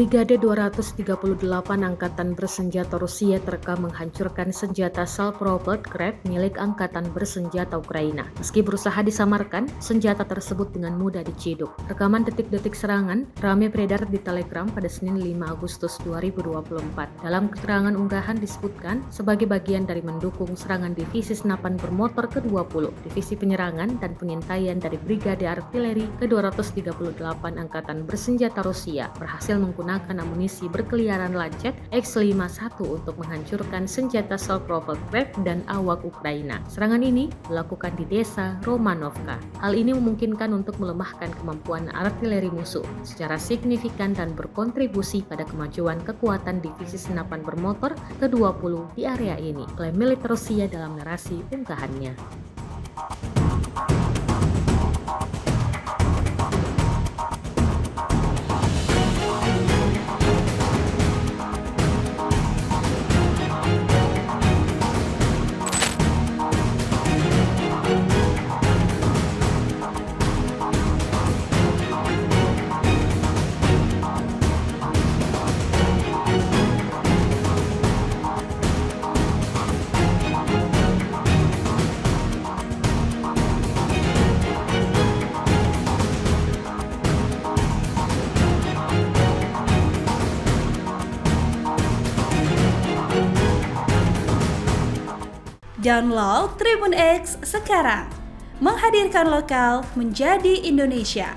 Brigade 238 Angkatan Bersenjata Rusia terekam menghancurkan senjata self-propelled Grad milik Angkatan Bersenjata Ukraina. Meski berusaha disamarkan, senjata tersebut dengan mudah diciduk. Rekaman detik-detik serangan ramai beredar di Telegram pada Senin 5 Agustus 2024. Dalam keterangan unggahan disebutkan sebagai bagian dari mendukung serangan Divisi Senapan Bermotor ke-20, Divisi Penyerangan dan Pengintaian dari Brigade Artileri ke-238 Angkatan Bersenjata Rusia berhasil menggunakan amunisi berkeliaran Lancet X-51 untuk menghancurkan senjata self-propelled Grad dan awak Ukraina. Serangan ini dilakukan di desa Romanovka. Hal ini memungkinkan untuk melemahkan kemampuan artileri musuh secara signifikan dan berkontribusi pada kemajuan kekuatan Divisi Senapan Bermotor ke-20 di area ini, klaim militer Rusia dalam narasi unggahannya. Download Tribun X sekarang, menghadirkan lokal menjadi Indonesia.